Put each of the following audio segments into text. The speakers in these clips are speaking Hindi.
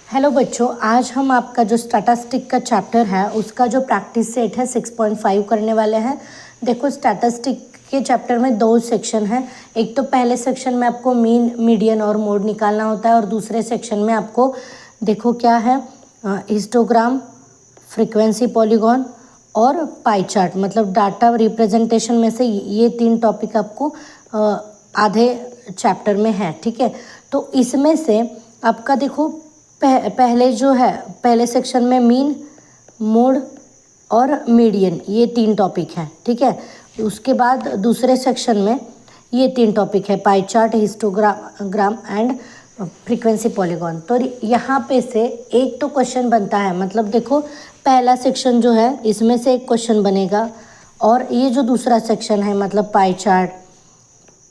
हेलो बच्चों, आज हम आपका जो स्टैटिस्टिक का चैप्टर है उसका जो प्रैक्टिस सेट है 6.5 करने वाले हैं। देखो, स्टैटिस्टिक के चैप्टर में दो सेक्शन हैं। एक तो पहले सेक्शन में आपको मीन, मीडियन और मोड निकालना होता है, और दूसरे सेक्शन में आपको देखो क्या है, हिस्टोग्राम, फ्रीक्वेंसी पॉलीगॉन और पाई चार्ट, मतलब डाटा रिप्रेजेंटेशन में से ये तीन टॉपिक आपको आधे चैप्टर में है। ठीक है, तो इसमें से आपका देखो पहले जो है, पहले सेक्शन में मीन, मोड और मीडियन, ये तीन टॉपिक हैं। ठीक है, उसके बाद दूसरे सेक्शन में ये तीन टॉपिक है, pie chart, histogram and frequency polygon. तो यहाँ पे से एक तो क्वेश्चन बनता है, मतलब देखो पहला सेक्शन जो है इसमें से एक क्वेश्चन बनेगा, और ये जो दूसरा सेक्शन है मतलब पाई चार्ट,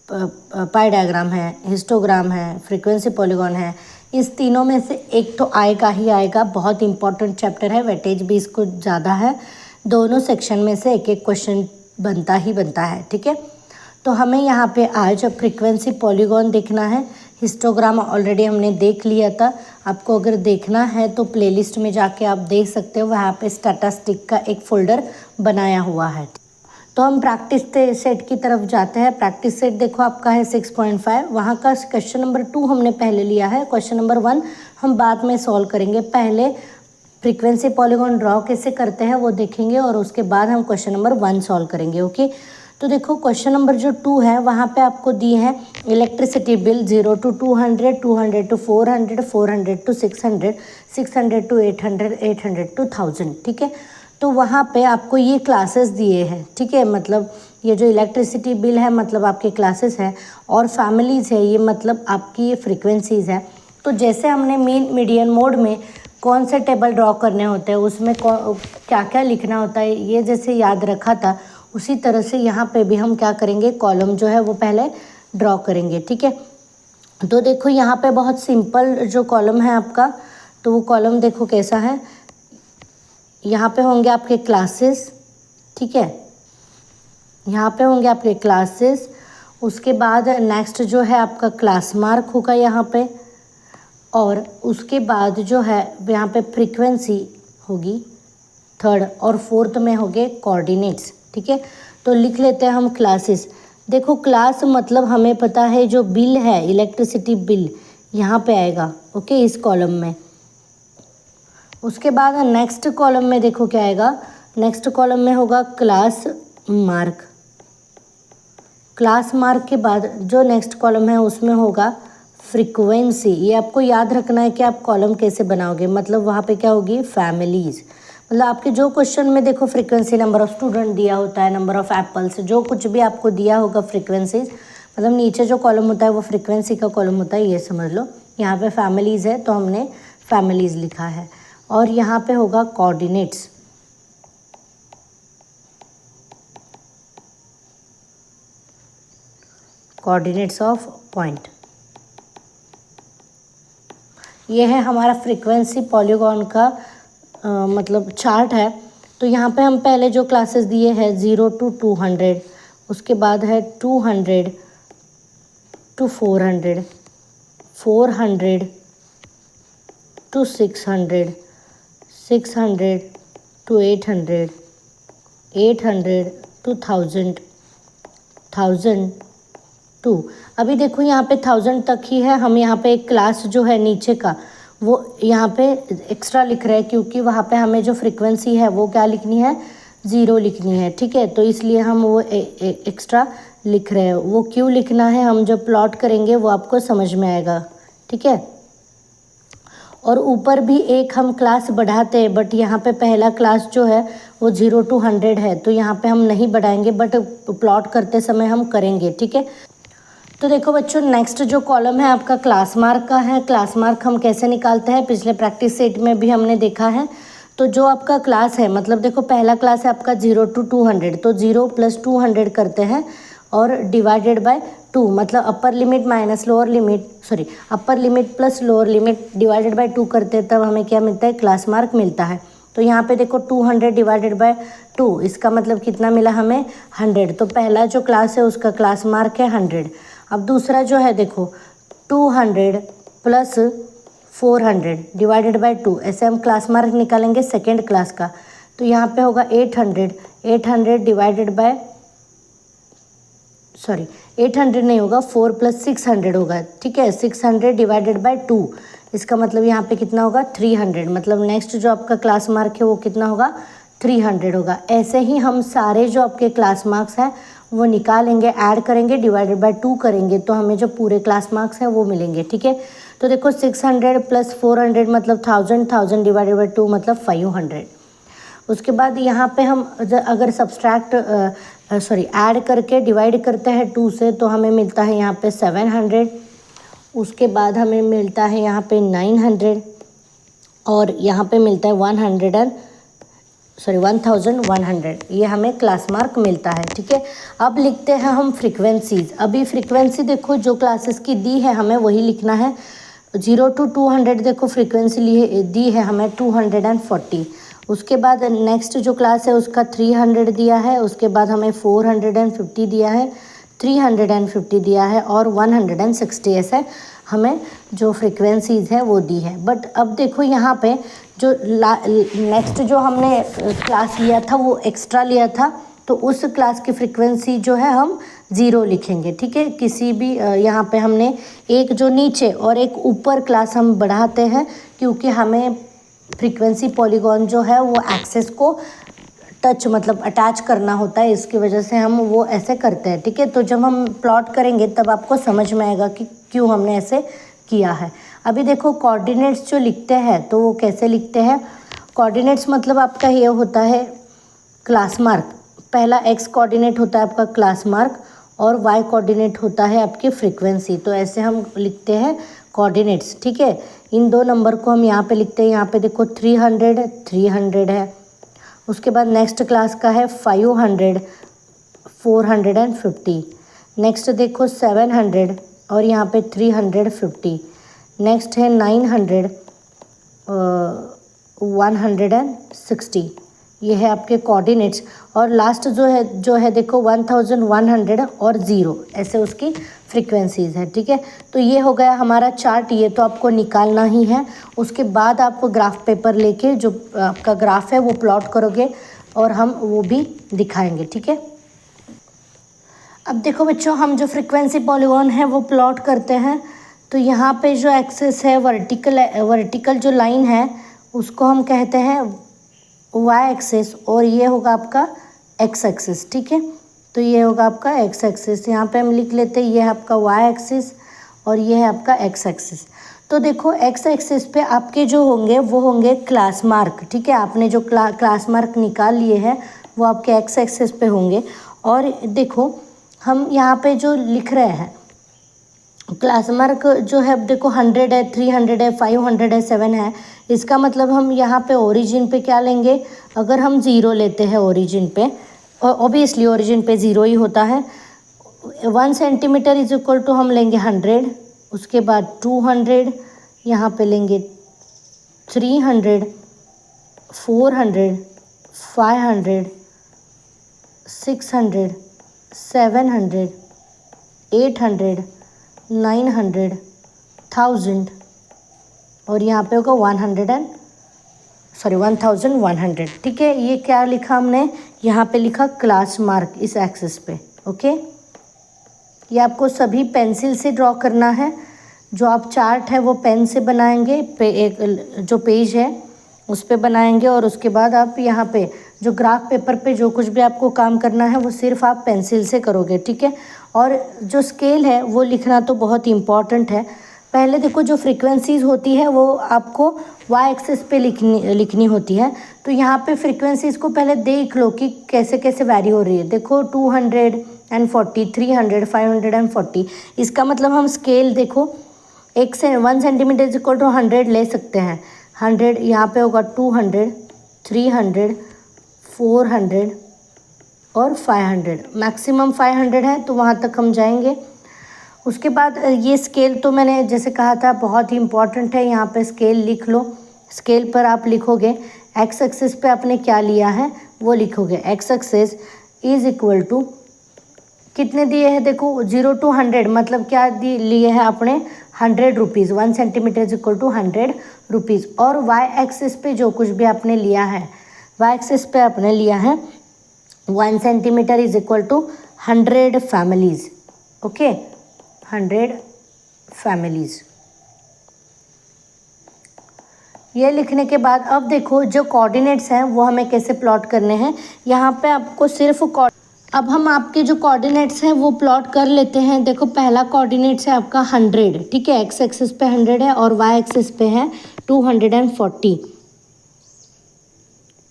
पाई डायग्राम है, हिस्टोग्राम है, फ्रीक्वेंसी पॉलीगॉन है, इस तीनों में से एक तो आएगा ही आएगा। बहुत इंपॉर्टेंट चैप्टर है, वेटेज भी इसको ज़्यादा है। दोनों सेक्शन में से एक एक क्वेश्चन बनता ही बनता है। ठीक है, तो हमें यहाँ पे आज फ्रीक्वेंसी पॉलीगॉन देखना है। हिस्टोग्राम ऑलरेडी हमने देख लिया था। आपको अगर देखना है तो प्लेलिस्ट में जाके आप देख सकते हो, वहाँ पे स्टैटिस्टिक का एक फोल्डर बनाया हुआ है। तो हम प्रैक्टिस सेट की तरफ जाते हैं। प्रैक्टिस सेट देखो आपका है 6.5। वहाँ का क्वेश्चन नंबर 2 हमने पहले लिया है। क्वेश्चन नंबर 1 हम बाद में सॉल्व करेंगे। पहले फ्रीक्वेंसी पॉलीगॉन ड्रॉ कैसे करते हैं वो देखेंगे, और उसके बाद हम क्वेश्चन नंबर 1 सॉल्व करेंगे। ओके, तो देखो क्वेश्चन नंबर जो 2 है वहाँ पे आपको दी है electricity bill 0 to 200, 200 to 400, 400 to 600, 600 to 800, 800 to 1000। ठीक है, तो वहाँ पे आपको ये क्लासेस दिए हैं। ठीक है, मतलब ये जो इलेक्ट्रिसिटी बिल है मतलब आपके क्लासेस है, और फैमिलीज़ है ये मतलब आपकी ये फ्रीक्वेंसीज़ है। तो जैसे हमने मीन, मीडियन, मोड में कौन से टेबल ड्रॉ करने होते हैं, उसमें क्या क्या लिखना होता है, ये जैसे याद रखा था, उसी तरह से यहाँ पे भी हम क्या करेंगे, कॉलम जो है वो पहले ड्रॉ करेंगे। ठीक है, तो देखो यहाँ पे बहुत सिंपल जो कॉलम है आपका, तो वो कॉलम देखो कैसा है। यहाँ पे होंगे आपके क्लासेस। ठीक है, यहाँ पे होंगे आपके क्लासेस। उसके बाद नेक्स्ट जो है आपका क्लास मार्क होगा यहाँ पे, और उसके बाद जो है यहाँ पे फ्रीक्वेंसी होगी थर्ड, और फोर्थ में होंगे कोऑर्डिनेट्स। ठीक है, तो लिख लेते हैं हम क्लासेस। देखो क्लास मतलब हमें पता है जो बिल है, इलेक्ट्रिसिटी बिल यहाँ पे आएगा। ओके, इस कॉलम में। उसके बाद नेक्स्ट कॉलम में देखो क्या आएगा, नेक्स्ट कॉलम में होगा क्लास मार्क। क्लास मार्क के बाद जो नेक्स्ट कॉलम है उसमें होगा फ्रीक्वेंसी। ये आपको याद रखना है कि आप कॉलम कैसे बनाओगे, मतलब वहाँ पे क्या होगी, फैमिलीज़। मतलब आपके जो क्वेश्चन में देखो फ्रीक्वेंसी, नंबर ऑफ स्टूडेंट दिया होता है, नंबर ऑफ एप्पल्स, जो कुछ भी आपको दिया होगा फ्रीक्वेंसीज, मतलब नीचे जो कॉलम होता है वो फ्रीक्वेंसी का कॉलम होता है, ये समझ लो। यहाँ पे फैमिलीज़ है तो हमने फैमिलीज़ लिखा है, और यहाँ पे होगा कोऑर्डिनेट्स। Coordinates of point. ये है हमारा फ्रीक्वेंसी पॉलीगॉन का मतलब चार्ट है। तो यहाँ पे हम पहले जो क्लासेस दिए हैं 0 to 200, उसके बाद है 200 to 400, 400 to 600, 600 to 800, 800 to 1000, 1000 to, अभी देखो यहाँ पे 1000 तक ही है। हम यहाँ पे एक क्लास जो है नीचे का वो यहाँ पे एक्स्ट्रा लिख रहे हैं, क्योंकि वहाँ पे हमें जो फ्रीक्वेंसी है वो क्या लिखनी है, 0 लिखनी है। ठीक है, तो इसलिए हम वो एक्स्ट्रा लिख रहे हैं। वो क्यों लिखना है, हम जब प्लॉट करेंगे वो आपको समझ में आएगा। ठीक है, और ऊपर भी एक हम क्लास बढ़ाते हैं, बट यहाँ पे पहला क्लास जो है वो 0 to 100 है, तो यहाँ पे हम नहीं बढ़ाएंगे, बट प्लॉट करते समय हम करेंगे। ठीक है, तो देखो बच्चों, नेक्स्ट जो कॉलम है आपका क्लास मार्क का है। क्लास मार्क हम कैसे निकालते हैं, पिछले प्रैक्टिस सेट में भी हमने देखा है। तो जो आपका क्लास है, मतलब देखो पहला क्लास है आपका 0 to 200, तो 0 + 200 करते हैं, और डिवाइडेड बाय 2, मतलब upper limit minus lower limit, sorry upper limit plus lower limit divided by 2 करते हैं, तब हमें क्या मिलता है, क्लास मार्क मिलता है। तो यहाँ पे देखो 200 डिवाइडेड बाय 2, इसका मतलब कितना मिला हमें, 100। तो पहला जो क्लास है उसका क्लास मार्क है 100। अब दूसरा जो है देखो 200 + 400 डिवाइडेड बाय 2, ऐसे हम क्लास मार्क निकालेंगे सेकेंड क्लास का। तो यहाँ पे होगा 800 डिवाइडेड बाय 800 नहीं होगा, 4 + 600 होगा, ठीक है। 600 डिवाइडेड बाय 2, इसका मतलब यहाँ पे कितना होगा 300, मतलब नेक्स्ट जो आपका क्लास मार्क है वो कितना होगा 300 होगा। ऐसे ही हम सारे जो आपके क्लास मार्क्स हैं वो निकालेंगे, ऐड करेंगे, डिवाइडेड बाय 2 करेंगे, तो हमें जो पूरे क्लास मार्क्स हैं वो मिलेंगे, ठीक है। तो देखो 600 + 400 मतलब 1000 डिवाइडेड बाय 2 मतलब 500। उसके बाद यहाँ पे हम अगर ऐड करके डिवाइड करते हैं 2 से तो हमें मिलता है यहाँ पे 700। उसके बाद हमें मिलता है यहाँ पे 900 और यहाँ पे मिलता है 1100, ये हमें क्लास मार्क मिलता है, ठीक है। अब लिखते हैं हम फ्रीक्वेंसीज। अभी फ्रीक्वेंसी देखो जो क्लासेस की दी है हमें वही लिखना है। 0 to 200 देखो फ्रीक्वेंसी दी है हमें 240। उसके बाद नेक्स्ट जो क्लास है उसका 300 दिया है, उसके बाद हमें 450 दिया है, 350 दिया है और 160, ऐसे हमें जो फ्रीक्वेंसीज़ है वो दी है। बट अब देखो यहाँ पे जो नेक्स्ट जो हमने क्लास लिया था वो एक्स्ट्रा लिया था, तो उस क्लास की फ्रीक्वेंसी जो है हम 0 लिखेंगे, ठीक है। किसी भी यहाँ पे हमने एक जो नीचे और एक ऊपर क्लास हम बढ़ाते हैं क्योंकि हमें फ्रीक्वेंसी पॉलीगॉन जो है वो एक्सेस को टच मतलब अटैच करना होता है, इसकी वजह से हम वो ऐसे करते हैं, ठीक है। तो जब हम प्लॉट करेंगे तब आपको समझ में आएगा कि क्यों हमने ऐसे किया है। अभी देखो कोऑर्डिनेट्स जो लिखते हैं तो वो कैसे लिखते हैं। कोऑर्डिनेट्स मतलब आपका ये होता है क्लास मार्क। पहला x कोऑर्डिनेट होता है आपका क्लास मार्क और y कोऑर्डिनेट होता है आपकी फ्रीक्वेंसी। तो ऐसे हम लिखते हैं कोऑर्डिनेट्स, ठीक है। इन दो नंबर को हम यहाँ पे लिखते हैं। यहाँ पे देखो 300 है। उसके बाद नेक्स्ट क्लास का है 500, 450। नेक्स्ट देखो 700 और यहाँ पे 350। नेक्स्ट है 900, 160। ये है आपके कोऑर्डिनेट्स। और लास्ट जो है देखो 1100 और 0, ऐसे उसकी फ्रीक्वेंसीज है, ठीक है। तो ये हो गया हमारा चार्ट, ये तो आपको निकालना ही है। उसके बाद आप ग्राफ पेपर लेके जो आपका ग्राफ है वो प्लॉट करोगे और हम वो भी दिखाएंगे, ठीक है। अब देखो बच्चों, हम जो फ्रीक्वेंसी पॉलीगॉन है वो प्लॉट करते हैं। तो यहाँ पे जो एक्सेस है वर्टिकल जो लाइन है उसको हम कहते हैं वाई एक्सेस और ये होगा आपका एक्स एक्सेस, ठीक है। तो ये होगा आपका एक्स एक्सिस, यहाँ पे हम लिख लेते हैं ये है आपका वाई एक्सिस और ये है आपका एक्स एक्सिस। तो देखो एक्स एक्सिस पे आपके जो होंगे वो होंगे क्लास मार्क, ठीक है। आपने जो क्लास मार्क निकाल लिए हैं वो आपके एक्स एक्सिस पे होंगे। और देखो हम यहाँ पे जो लिख रहे हैं क्लास मार्क जो है देखो 100 है, 300 है, 500 है, 7 है। इसका मतलब हम यहाँ पे ओरिजिन पे क्या लेंगे, अगर हम 0 लेते हैं ओरिजिन पे, ऑब्वियसली ओरिजिन पे 0 ही होता है। 1 सेंटीमीटर इज इक्वल टू हम लेंगे 100, उसके बाद 200, यहाँ पे लेंगे 300, 400, 500, 600, 700, 800, 900, 1000 और यहाँ पे होगा 1100, ठीक है। ये क्या लिखा हमने, यहाँ पे लिखा क्लास मार्क इस एक्सिस पे, ओके। ये आपको सभी पेंसिल से ड्रॉ करना है। जो आप चार्ट है वो पेन से बनाएंगे, एक जो पेज है उस पे बनाएंगे और उसके बाद आप यहाँ पे जो ग्राफ पेपर पे जो कुछ भी आपको काम करना है वो सिर्फ आप पेंसिल से करोगे, ठीक है। और जो स्केल है वो लिखना तो बहुत इम्पॉर्टेंट है। पहले देखो जो फ्रीक्वेंसीज होती है वो आपको वाई एक्सिस पे लिखनी होती है। तो यहाँ पे फ्रीक्वेंसीज को पहले देख लो कि कैसे कैसे वैरी हो रही है। देखो 240, 300, 540। इसका मतलब हम स्केल देखो 1 सेंटीमीटर इज इक्वल टू 100 ले सकते हैं। 100 यहाँ पे होगा 200, 300, 400 और 500, मैक्सिमम 500 है तो वहाँ तक हम जाएंगे। उसके बाद ये स्केल तो मैंने जैसे कहा था बहुत ही इम्पॉर्टेंट है, यहाँ पे स्केल लिख लो। स्केल पर आप लिखोगे एक्स एक्सिस पे आपने क्या लिया है वो लिखोगे। X axis is equal to कितने दिए हैं, देखो 0 to 100 मतलब क्या लिए है आपने 100 rupees, 1 centimetre is equal to 100 rupees. और वाई एक्सिस पे जो कुछ भी आपने लिया है, वाई एक्सिस पे आपने लिया है 1 centimetre is equal to 100 families. Okay, 100 families. ये लिखने के बाद अब देखो जो कोऑर्डिनेट्स हैं वो हमें कैसे प्लॉट करने हैं। यहाँ पे आपको सिर्फ अब हम आपके जो कोऑर्डिनेट्स हैं वो प्लॉट कर लेते हैं। देखो पहला कोऑर्डिनेट्स है आपका 100, ठीक है, एक्स एक्सिस पे 100 है और वाई एक्सिस पे है 240,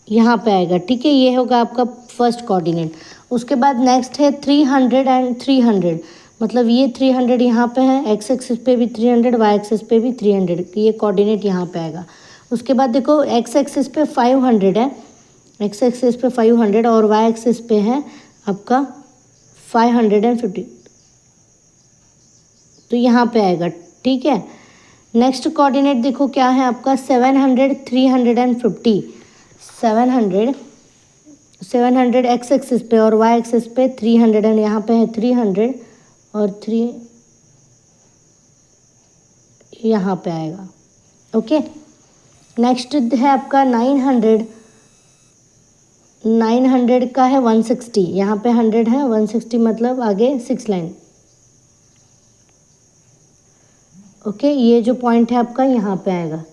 यहाँ पे आएगा, ठीक है, ये होगा आपका फर्स्ट कोऑर्डिनेट। उसके बाद नेक्स्ट है 300 एंड 300, मतलब ये 300 यहाँ पे है, एक्स एक्सिस पे भी 300, वाई एक्सिस पे भी 300, ये कोऑर्डिनेट यहाँ पे आएगा। उसके बाद देखो एक्स एक्सिस पे 500 है, एक्स एक्सिस पे 500 और वाई एक्सिस पे है आपका 550, तो यहाँ पे आएगा, ठीक है। नेक्स्ट कोऑर्डिनेट देखो क्या है आपका 700 350, 700 एक्स एक्सिस पे और वाई एक्सिस पे 300 एंड यहाँ पे है 300 और 3 यहाँ पे आएगा। ओके, नेक्स्ट है आपका 900 का है 160, यहाँ पे 100 है 160, मतलब आगे 6 लाइन। ओके, ये जो पॉइंट है आपका यहाँ पे आएगा।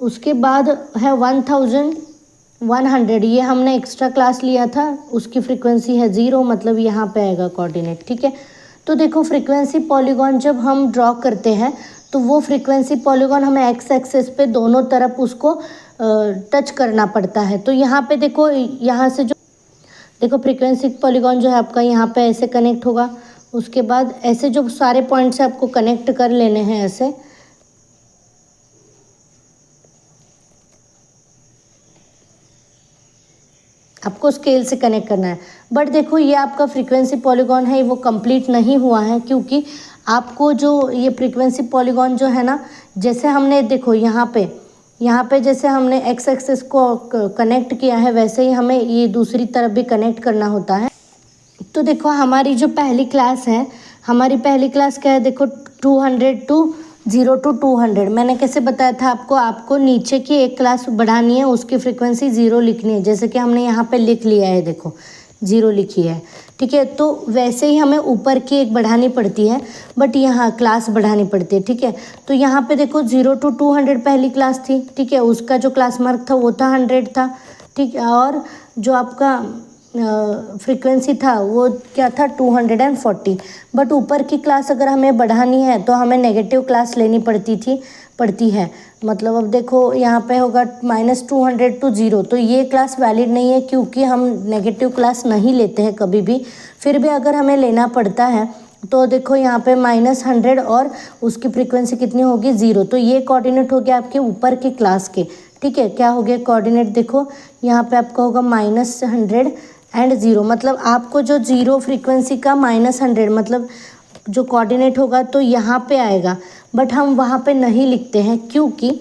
उसके बाद है 1100, ये हमने एक्स्ट्रा क्लास लिया था, उसकी फ्रीक्वेंसी है 0, मतलब यहाँ पे आएगा कोऑर्डिनेट, ठीक है। तो देखो फ्रीक्वेंसी पॉलीगॉन जब हम ड्रॉ करते हैं तो वो फ्रीक्वेंसी पॉलीगॉन हमें एक्स एक्सिस पे दोनों तरफ उसको टच करना पड़ता है। तो यहाँ पे देखो, यहाँ से जो देखो फ्रीक्वेंसी पॉलीगॉन जो है आपका यहाँ पे ऐसे कनेक्ट होगा। उसके बाद ऐसे जो सारे पॉइंट्स आपको कनेक्ट कर लेने हैं, ऐसे आपको स्केल से कनेक्ट करना है। बट देखो ये आपका फ्रीक्वेंसी पॉलीगॉन है वो कंप्लीट नहीं हुआ है, क्योंकि आपको जो ये फ्रीक्वेंसी पॉलीगॉन जो है ना, जैसे हमने देखो यहाँ पे जैसे हमने एक्स एक्सिस को कनेक्ट किया है, वैसे ही हमें ये दूसरी तरफ भी कनेक्ट करना होता है। तो देखो हमारी जो पहली क्लास है, हमारी पहली क्लास क्या है, देखो 200 टू 0 to 200। मैंने कैसे बताया था आपको नीचे की एक क्लास बढ़ानी है, उसकी फ्रीक्वेंसी 0 लिखनी है, जैसे कि हमने यहाँ पे लिख लिया है, देखो 0 लिखी है, ठीक है। तो वैसे ही हमें ऊपर की एक बढ़ानी पड़ती है, बट यहाँ क्लास बढ़ानी पड़ती है, ठीक है। तो यहाँ पे देखो 0 to 200 पहली क्लास थी, ठीक है, उसका जो क्लास मार्क था वो था 100 था, ठीक है। और जो आपका फ्रीक्वेंसी था वो क्या था 240। बट ऊपर की क्लास अगर हमें बढ़ानी है तो हमें नेगेटिव क्लास लेनी पड़ती है। मतलब अब देखो यहाँ पे होगा -200 to 0, तो ये क्लास वैलिड नहीं है, क्योंकि हम नेगेटिव क्लास नहीं लेते हैं कभी भी। फिर भी अगर हमें लेना पड़ता है तो देखो यहाँ पे -100 और उसकी फ्रीक्वेंसी कितनी होगी 0, तो ये कोऑर्डिनेट हो गया आपके ऊपर की क्लास के, ठीक है। क्या हो गया कोऑर्डिनेट, देखो यहाँ पे आपका होगा -100 एंड 0, मतलब आपको जो 0 फ्रीक्वेंसी का -100 मतलब जो कोऑर्डिनेट होगा तो यहाँ पे आएगा। बट हम वहाँ पे नहीं लिखते हैं, क्योंकि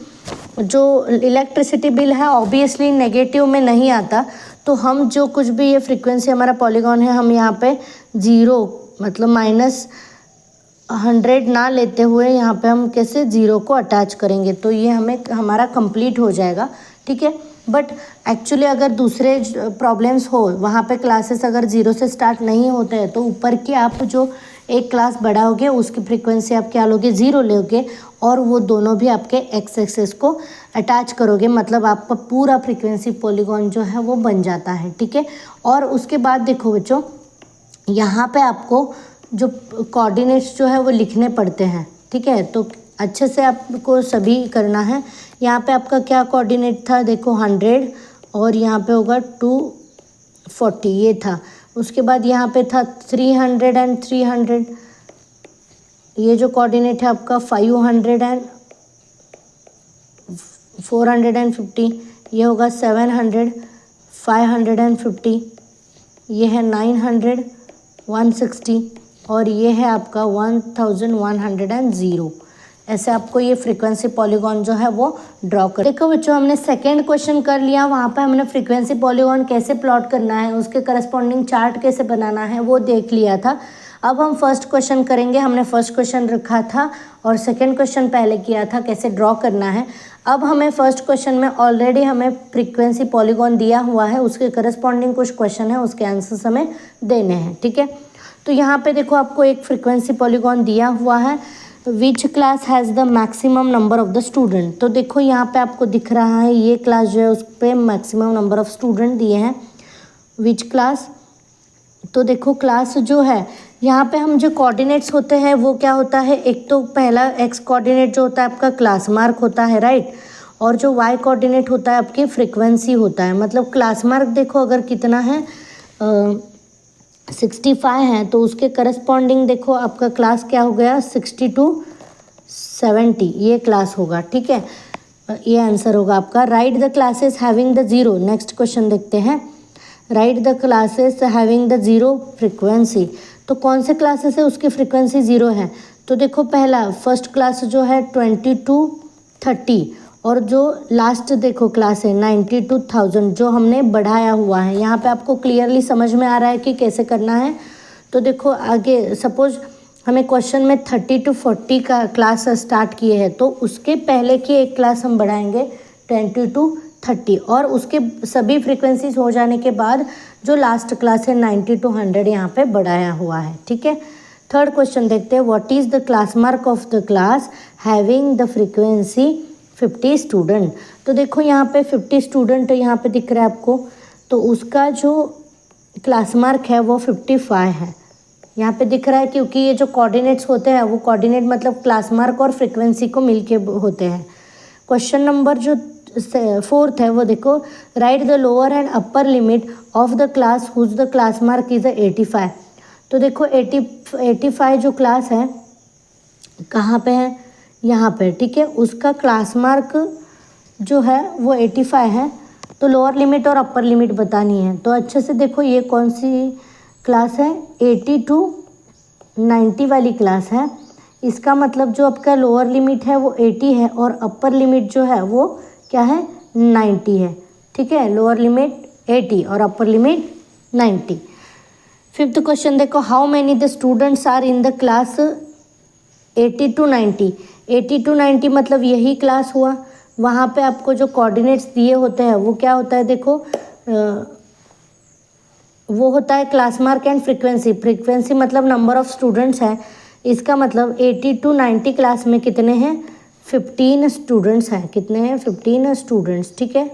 जो इलेक्ट्रिसिटी बिल है ऑब्वियसली नेगेटिव में नहीं आता। तो हम जो कुछ भी ये फ्रीक्वेंसी हमारा पॉलीगॉन है, हम यहाँ पे 0 मतलब -100 ना लेते हुए यहाँ पे हम कैसे 0 को अटैच करेंगे, तो ये हमारा कंप्लीट हो जाएगा, ठीक है। बट एक्चुअली अगर दूसरे प्रॉब्लम्स हो, वहाँ पे क्लासेस अगर 0 से स्टार्ट नहीं होते हैं, तो ऊपर की आप जो एक क्लास बढ़ाओगे उसकी फ्रीक्वेंसी आप क्या लोगे 0 लोगे, और वो दोनों भी आपके एक्स एक्सिस को अटैच करोगे, मतलब आपका पूरा फ्रीक्वेंसी पॉलीगॉन जो है वो बन जाता है, ठीक है। और उसके बाद देखो बच्चों, यहाँ पे आपको जो कोऑर्डिनेट्स जो है वो लिखने पड़ते हैं, ठीक है। तो अच्छे से आपको सभी करना है। यहाँ पे आपका क्या कोऑर्डिनेट था, देखो 100 और यहाँ पे होगा 240, ये था। उसके बाद यहाँ पे था 300 एंड 300, ये जो कोऑर्डिनेट है आपका 500 एंड 450, ये होगा 700 550, ये है 900 160 और ये है आपका 1100। ऐसे आपको ये फ्रीक्वेंसी पॉलीगॉन जो है वो ड्रॉ कर। देखो बच्चों, हमने सेकंड क्वेश्चन कर लिया, वहाँ पे हमने फ्रीक्वेंसी पॉलीगॉन कैसे प्लॉट करना है, उसके करस्पॉन्डिंग चार्ट कैसे बनाना है वो देख लिया था। अब हम फर्स्ट क्वेश्चन करेंगे। हमने फर्स्ट क्वेश्चन रखा था और सेकंड क्वेश्चन पहले किया था कैसे ड्रॉ करना है। अब हमें फर्स्ट क्वेश्चन में ऑलरेडी हमें फ्रीक्वेंसी पॉलीगॉन दिया हुआ है, उसके करस्पॉन्डिंग कुछ क्वेश्चन है, उसके आंसर्स हमें देने हैं, ठीक है। तो यहाँ पे देखो आपको एक फ्रीक्वेंसी पॉलीगॉन दिया हुआ है, which class has the maximum number of the student. तो देखो यहाँ पे आपको दिख रहा है ये क्लास जो है उस पर मैक्सिमम नंबर ऑफ स्टूडेंट दिए हैं, विच क्लास। तो देखो क्लास जो है यहाँ पे हम जो कोऑर्डिनेट्स होते हैं वो क्या होता है, एक तो पहला एक्स कोऑर्डिनेट जो होता है आपका क्लास मार्क होता है, राइट, और जो वाई कोऑर्डिनेट होता है आपकी फ्रीक्वेंसी होता है। मतलब क्लास मार्क देखो अगर कितना है 65 है तो उसके करस्पॉन्डिंग देखो आपका क्लास क्या हो गया 60 to 70, ये क्लास होगा, ठीक है, ये आंसर होगा आपका। Right the classes having the zero, next question देखते हैं। Right the classes having the zero frequency, तो कौन से क्लासेस है उसकी फ्रीक्वेंसी ज़ीरो है। तो देखो पहला फर्स्ट क्लास जो है 20 to 30 और जो लास्ट देखो क्लास है 90 to 1000 जो हमने बढ़ाया हुआ है। यहाँ पे आपको क्लियरली समझ में आ रहा है कि कैसे करना है। तो देखो आगे सपोज हमें क्वेश्चन में 30 to 40 का क्लास स्टार्ट किए हैं तो उसके पहले की एक क्लास हम बढ़ाएंगे 20 to 30 और उसके सभी फ्रीक्वेंसीज हो जाने के बाद जो लास्ट क्लास है 90 to 100 यहाँ पे बढ़ाया हुआ है, ठीक है। थर्ड क्वेश्चन देखते हैं, what is the class mark of the class having the frequency 50 student. तो देखो यहाँ पे 50 स्टूडेंट यहाँ पे दिख रहा है आपको, तो उसका जो क्लास मार्क है वो 55 है, यहाँ पे दिख रहा है क्योंकि ये जो कोऑर्डिनेट्स होते हैं वो कोऑर्डिनेट मतलब क्लास मार्क और फ्रीक्वेंसी को मिलके होते हैं। क्वेश्चन नंबर जो फोर्थ है वो देखो, write the lower and upper limit of the class whose the class mark is 85। तो देखो 85 जो क्लास है कहाँ पे है, यहाँ पे, ठीक है, उसका क्लास मार्क जो है वो 85 है। तो लोअर लिमिट और अपर लिमिट बतानी है। तो अच्छे से देखो ये कौन सी क्लास है, 80 to 90 वाली क्लास है। इसका मतलब जो आपका लोअर लिमिट है वो 80 है और अपर लिमिट जो है वो क्या है 90 है, ठीक है। लोअर लिमिट 80 और अपर लिमिट 90। फिफ्थ क्वेश्चन देखो, how many the students are in the class 80 to 90। 80 to 90 मतलब यही क्लास हुआ। वहाँ पे आपको जो कोऑर्डिनेट्स दिए होते हैं वो क्या होता है देखो, वो होता है class mark and frequency. Frequency मतलब नंबर ऑफ़ स्टूडेंट्स है, इसका मतलब 80 to 90 क्लास में कितने हैं 15 स्टूडेंट्स हैं, कितने हैं 15 स्टूडेंट्स, ठीक है।